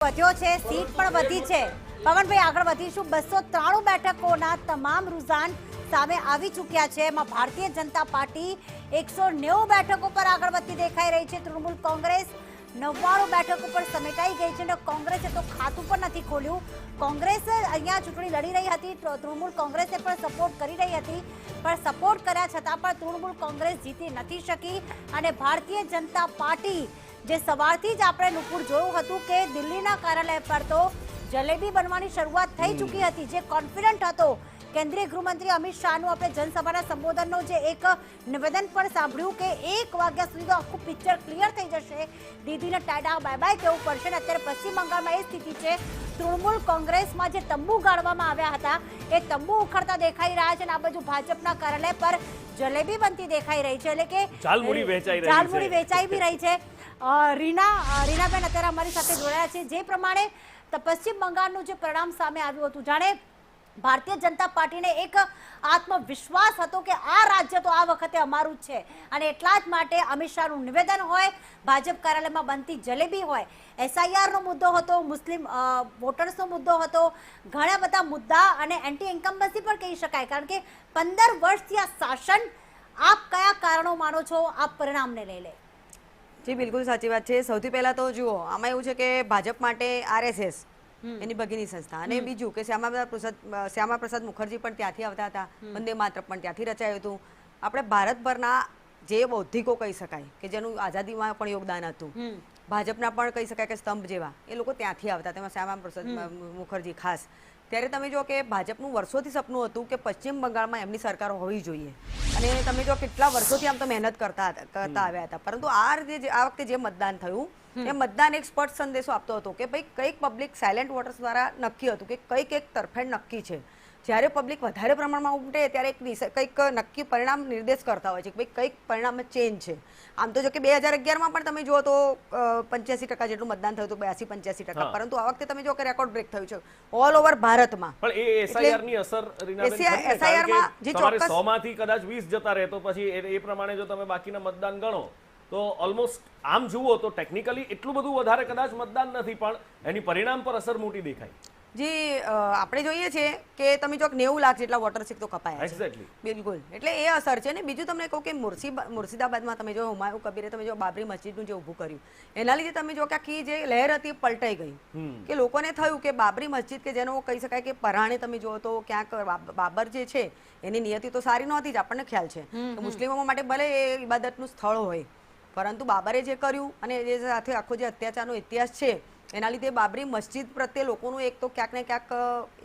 વધ્યો છે, સીટ પણ વધી છે। પવનભાઈ આગળ વધીશું। 293 બેઠકોના તમામ રુઝાન સામે આવી ચૂક્યા છે। એમાં ભારતીય જનતા પાર્ટી 190 બેઠકો પર આગળ વધતી દેખાઈ રહી છે। તૃણમૂલ કોંગ્રેસ 99 બેઠકો પર સમેટાઈ ગઈ છે અને કોંગ્રેસે તો ખાતું પણ નથી ખોલ્યું। કોંગ્રેસ અહીંયા ચૂંટણી લડી રહી હતી, તૃણમૂલ કોંગ્રેસે પણ સપોર્ટ કરી રહી હતી, પણ સપોર્ટ કર્યા છતાં પણ તૃણમૂલ કોંગ્રેસ જીતી નથી શકી અને ભારતીય જનતા પાર્ટી જે સવારથી જ આપણે નુપુર જોયું હતું કે દિલ્હીના કાર્યાલય પર તો જલેબી બનવાની શરૂઆત થઈ ચૂકી હતી। જે કોન્ફિડન્ટ હતો કેન્દ્રીય ગૃહમંત્રી અમિત શાહનું આપણે જનસભાના સંબોધનનો જે એક નિવેદન પણ સાંભળ્યું કે 1 વાગ્યા સુધી તો આખું પિક્ચર ક્લિયર થઈ જશે, દીદીને ટાટા બાય બાય કહેવું પડશે। અને અત્યારે પશ્ચિમ બંગાળમાં એ સ્થિતિ છે, તૃણમૂલ કોંગ્રેસમાં જે તંબુ ગાળવામાં આવ્યા હતા એ તંબુ ઉખડતા દેખાઈ રહ્યા છે અને આ બાજુ ભાજપના કાર્યાલય પર જલેબી બનતી દેખાઈ રહી છે, એટલે કે ઝાલમુડી વેચાઈ બી રહી છે। રીનાબેન અત્યારે અમારી સાથે જોડાયા છે। જે પ્રમાણે પશ્ચિમ બંગાળનું જે પરિણામ સામે આવ્યું હતું, જાણે ભારતીય જનતા પાર્ટીને એક આત્મવિશ્વાસ હતો કે આ રાજ્ય તો આ વખતે અમારું જ છે અને એટલા જ માટે અમિત શાહનું નિવેદન હોય, ભાજપ કાર્યાલયમાં બનતી જલેબી હોય, SIRનો મુદ્દો હતો, મુસ્લિમ વોટર્સનો મુદ્દો હતો, ઘણા બધા મુદ્દા અને એન્ટી ઇન્કમ્બન્સી પણ કહી શકાય, કારણ કે 15 વર્ષથી આ શાસન, આપ કયા કારણો માનો છો આ પરિણામને લઈને? જી બિલકુલ સાચી વાત છે। સૌથી પહેલા તો જુઓ, આમાં એવું છે કે ભાજપ માટે RSS એની ભગીની સંસ્થા અને બીજું કે શ્યામા પ્રસાદ મુખર્જી પણ ત્યાંથી આવતા હતા, વંદે માતરમ પણ ત્યાંથી રચાયું હતું। આપણે ભારતભરના જે બૌદ્ધિકો કહી શકાય કે જેનું આઝાદીમાં પણ યોગદાન હતું, ભાજપના પણ કહી શકાય કે સ્તંભ જેવા, એ લોકો ત્યાંથી આવતા, તેમાં શ્યામા પ્રસાદ મુખર્જી ખાસ। ત્યારે તમે જો કે ભાજપનું વર્ષોથી સપનું હતું કે પશ્ચિમ બંગાળમાં એમની સરકાર હોવી જોઈએ અને તમે જો કેટલા વર્ષોથી આમ તો મહેનત કરતા આવ્યા હતા, પરંતુ આ વખતે જે મતદાન થયું એ મતદાન એક સ્પષ્ટ સંદેશો આપતો હતો કે ભાઈ કંઈક પબ્લિક સાયલેન્ટ વોટર્સ દ્વારા નક્કી હતું કે કંઈક એક તરફેણ નક્કી છે। જ્યારે પબ્લિક વધારે પ્રમાણમાં ઉમટે ત્યારે કંઈક નક્કી પરિણામ નિર્દેશ કરતા હોય છે કે ભાઈ કંઈક પરિણામ ચેન્જ છે। આમ તો જો કે 2011માં પણ તમે જુઓ તો 85% જેટલું મતદાન થયું હતું, 82-85%, પરંતુ આ વખતે તમે જો કે રેકોર્ડ બ્રેક થયું છે ઓલ ઓવર ભારતમાં। પણ એ SIR ની અસર SIRમાં જે ચોક્કસ 100 માંથી કદાચ 20 જતા રહે તો પછી એ પ્રમાણે જો તમે બાકીના મતદાન ગણો તો ઓલમોસ્ટ આમ જુઓ તો ટેકનિકલી એટલું બધું વધારે કદાચ મતદાન નથી, પણ એની પરિણામ પર અસર મોટી દેખાય। જી આપણે જોઈએ છીએ કે તમે જો 90 લાખ જેટલા વોટર શીક તો કપાયા છે, બિલકુલ, એટલે એ અસર છે। ને બીજું તમને કહું કે મુર્શિદાબાદમાં તમે જો હુમાયુ કબીરે તમે જો બાબરી મસ્જિદનું જે ઊભું કર્યું, એના લીધે તમે જો કે આખી જે લહેર હતી પલટાઈ ગઈ કે લોકોને થયું કે બાબરી મસ્જિદ કે જેનો કહી શકાય કે પરાણે તમે જુઓ તો ક્યાંક બાબર જે છે એની નિયતિ તો સારી નહોતી જ, આપણને ખ્યાલ છે કે મુસ્લિમો માટે ભલે એ ઇબાદતનું સ્થળ હોય, પરંતુ બાબરે જે કર્યું અને એ સાથે આખો જે અત્યાચારનો ઇતિહાસ છે એના લીધે બાબરી મસ્જિદ પ્રત્યે લોકોનું એક તો ક્યાંક ને ક્યાંક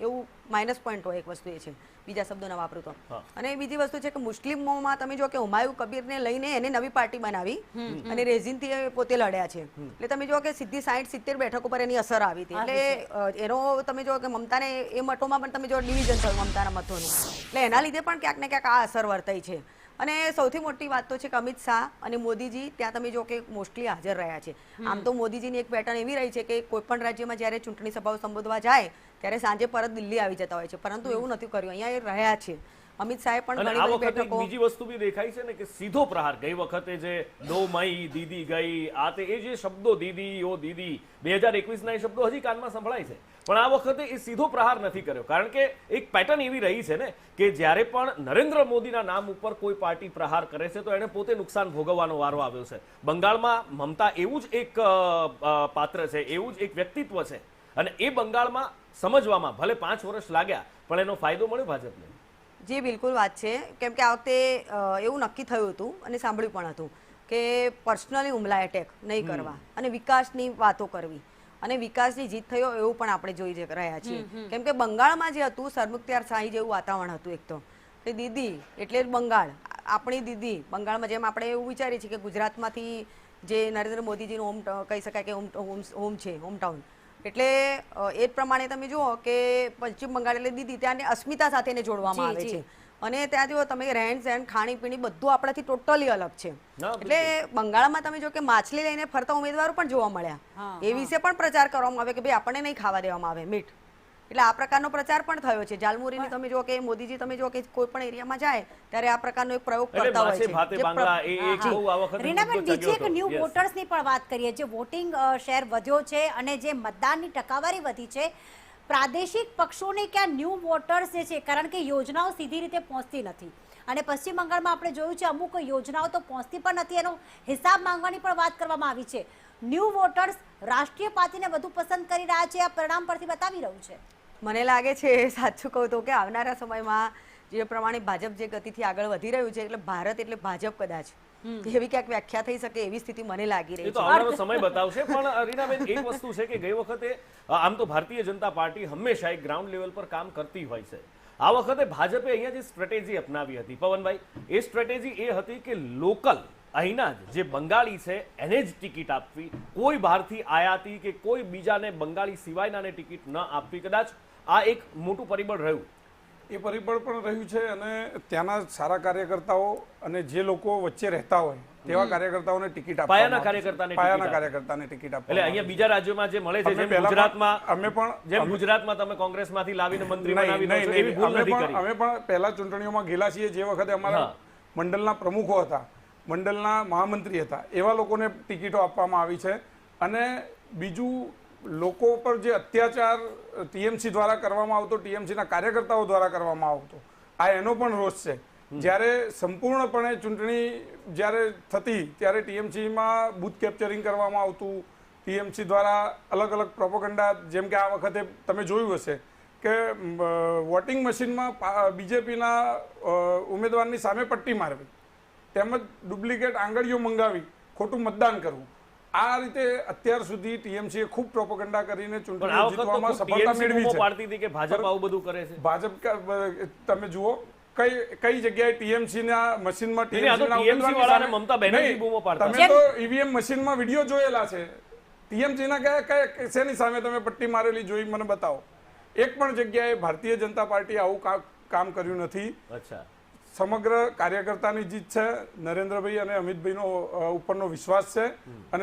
એવું માઇનસ પોઈન્ટ હોય, એક વસ્તુ એ છે, બીજા શબ્દો ન વાપરું તો। અને બીજી વસ્તુ છે કે મુસ્લિમોમાં તમે જો કે હુમાયુ કબીરને લઈને એને નવી પાર્ટી બનાવી અને રેઝિનથી પોતે લડ્યા છે, એટલે તમે જો કે સીધી 60-70 બેઠકો પર એની અસર આવી હતી। એટલે એનો તમે જો કે મમતાને એ મતોમાં પણ તમે જો ડિવિઝન થયું મમતાના મતોનું, એટલે એના લીધે પણ ક્યાંક ને ક્યાંક આ અસર વર્તાઈ છે। અને સૌથી મોટી વાત તો છે કે અમિત શાહ અને મોદીજી ત્યાં તમે જો કે મોસ્ટલી હાજર રહ્યા છે। આમ તો મોદીજીની એક પેટર્ન એવી રહી છે કે કોઈ પણ રાજ્યમાં જ્યારે ચૂંટણી સભાઓ સંબોધવા જાય ત્યારે સાંજે પરત દિલ્હી આવી જતા હોય છે, પરંતુ એવું નથી કર્યું, અહીંયા એ રહ્યા છે। અમિત શાહે પણ ઘણી બધી બેઠકો, બીજી વસ્તુ બી દેખાય છે ને કે સીધો પ્રહાર, ગઈ વખતે જે 9 મઈ દીદી ગઈ, આ તે એ જે શબ્દો દીદી ઓ દીદી 2021ના એ શબ્દો હજી કાનમાં સંભળાય છે, પણ આ વખતે એ સીધો પ્રહાર નથી કર્યો, કારણ કે એક પેટર્ન એવી રહી છે ને કે જ્યારે પણ નરેન્દ્ર મોદીના નામ ઉપર કોઈ પાર્ટી પ્રહાર કરે છે તો એને પોતે નુકસાન ભોગવવાનો વારો આવ્યો છે। બંગાળમાં મમતા એવું જ એક પાત્ર છે, એવું જ એક વ્યક્તિત્વ છે અને એ બંગાળમાં સમજવામાં ભલે 5 વર્ષ લાગ્યા પણ એનો ફાયદો મળ્યો ભાજપને। જી બિલકુલ વાત છે, કેમ કે આ વખતે એવું નક્કી થયું હતું અને સાંભળ્યું પણ હતું કે પર્સનલી હુમલા એટેક નહીં કરવા અને વિકાસની વાતો કરવી અને વિકાસની જીત થયો એવું પણ આપણે જોઈ રહ્યા છીએ। કેમ કે બંગાળમાં જે હતું સરમુખત્યાર શાહી જેવું વાતાવરણ હતું, એક તો કે દીદી એટલે બંગાળ, આપણી દીદી બંગાળમાં, જેમ આપણે એવું વિચારીએ છીએ કે ગુજરાતમાંથી જે નરેન્દ્ર મોદીજીનું હોમ કહી શકાય કે હોમ છે, હોમટાઉન, એટલે એ જ પ્રમાણે તમે જુઓ કે પશ્ચિમ બંગાળ એટલે દીદી, ત્યાંની અસ્મિતા સાથે એને જોડવામાં આવે છે અને ત્યાં જો તમે રહેણ સહેણ ખાણીપીણી બધું આપણાથી ટોટલી અલગ છે। એટલે બંગાળમાં તમે જો કે માછલી લઈને ફરતા ઉમેદવારો પણ જોવા મળ્યા, એ વિશે પણ પ્રચાર કરવામાં આવે કે ભાઈ આપણને નહીં ખાવા દેવામાં આવે મીઠ, એટલે આ પ્રકારનો પ્રચાર પણ થયો છે. ઝાલમુરીની તમે જો કે મોદીજી તમે જો કે કોઈ પણ એરિયામાં જાય ત્યારે આ પ્રકારનો એક પ્રયોગ એટલે કરતા હોય માસે છે. ભાતે બાંગ્લા એ એક બહુ આ વખતે રીનાબેન, મુદ્દો બીજી એક જાગ્યો ન્યૂ હતો. Yes. વોટર્સની પણ વાત કરીએ. જે વોટિંગ શેર વધ્યો છે અને જે મતદાનની ટકાવારી વધી છે, પ્રાદેશિક પક્ષોને ક્યાં ન્યૂ વોટર્સ જે છે, કારણ કે યોજનાઓ સીધી રીતે પહોંચતી નથી અને પશ્ચિમ બંગાળમાં આપણે જોયું છે અમુક યોજનાઓ તો પહોંચતી પણ નથી, એનો હિસાબ માંગવાની પણ વાત કરવામાં આવી છે. ન્યૂ વોટર્સ રાષ્ટ્રીય પાર્ટીને વધુ પસંદ કરી રહ્યા છે, આ પરિણામ પરથી બતાવી રહ્યું છે. મને લાગે છે, સાચું કહું તો, કે આવનારા સમયમાં જે પ્રમાણે ભાજપ જે ગતિથી આગળ વધી રહ્યું છે, એટલે ભારત એટલે ભાજપ કદાચ એવી ક્યાંક વ્યાખ્યા થઈ શકે એવી સ્થિતિ મને લાગી રહી એ તો છે. આવનારો સમય બતાવશે. પણ રીનાબેન, એક વસ્તુ છે કે ગઈ વખતે આમ તો ભારતીય જનતા પાર્ટી હંમેશા એક ગ્રાઉન્ડ લેવલ પર કામ કરતી હોય છે. આ વખતે ભાજપે અહીંયા જે સ્ટ્રેટેજી અપનાવી હતી પવનભાઈ, એ સ્ટ્રેટેજી એ હતી કે લોકલ અહીંના જે બંગાળી છે એને જ ટિકિટ આપવી, કોઈ બહારથી આયાતી કે કોઈ બીજાને બંગાળી સિવાયનાને ટિકિટ ન આપવી. કદાચ આ એક મોટું પરિબળ રહ્યું. એ પરિબળ પણ રહ્યું છે અને ત્યાંના સારા કાર્યકર્તાઓ અને જે લોકો વચ્ચે રહેતા હોય તેવા કાર્યકર્તાઓને ટિકિટ પાયાના આપવામાં કાર્યકર્તાને પાયાના ટિકિટ કાર્યકર્તાને ટિકિટ એટલે અહીંયા બીજા રાજ્યોમાં જે મળે છે, અમે જેમ પહેલા ગુજરાતમાં અમે પણ જેમ ગુજરાતમાં તમે કોંગ્રેસમાંથી લાવીને મંત્રી બનાવી દો છો, એવી ભૂલ નથી કરી. અમે પણ પહેલા ચૂંટણીઓમાં ગયેલા છીએ, જે વખતે અમારા મંડળના પ્રમુખો હતા, મંડળના મહામંત્રી હતા, એવા લોકોને ટિકિટો આપવામાં આવી છે. અને બીજું, લોકો પર જે અત્યાચાર ટીએમસી દ્વારા કરવામાં આવતો, ટીએમસીના કાર્યકર્તાઓ દ્વારા કરવામાં આવતો, આ એનો પણ રોષ છે. જ્યારે સંપૂર્ણપણે ચૂંટણી જ્યારે થતી ત્યારે ટીએમસીમાં બૂથ કેપ્ચરિંગ કરવામાં આવતું, ટીએમસી દ્વારા અલગ અલગ પ્રોપોગન્ડા, જેમ કે આ વખતે તમે જોયું હશે કે વોટિંગ મશીનમાં બીજેપીના ઉમેદવારની સામે પટ્ટી મારવી, તેમજ ડુપ્લિકેટ આંગળીઓ મંગાવી ખોટું મતદાન કરવું. આ રીતે અત્યાર સુધી ટીએમસીએ ખૂબ પ્રોપોગન્ડા કરીને ચૂંટણી જીતવામાં સફળતા મેળવી છે. પાડતી હતી કે ભાજપ આવું બધું કરે છે. ભાજપ તમે જુઓ કઈ જગ્યાએ ટીએમસી ના મશીનમાં TMC વાળાને મમતા બેનર્જી બૂમો પાડતા. તમે તો ઈવીએમ મશીનમાં વિડીયો જોયેલા છે. ટીએમસી ના કયા શેની સામે તમે પટ્ટી મારેલી જોઈ મને બતાવો. એક પણ જગ્યાએ ભારતીય જનતા પાર્ટી આવું કામ કર્યું નથી. અચ્છા, સમગ્ર કાર્યકર્તાની જીત છે. નરેન્દ્રભાઈ અને અમિતભાઈનો ઉપરનો વિશ્વાસ છે અને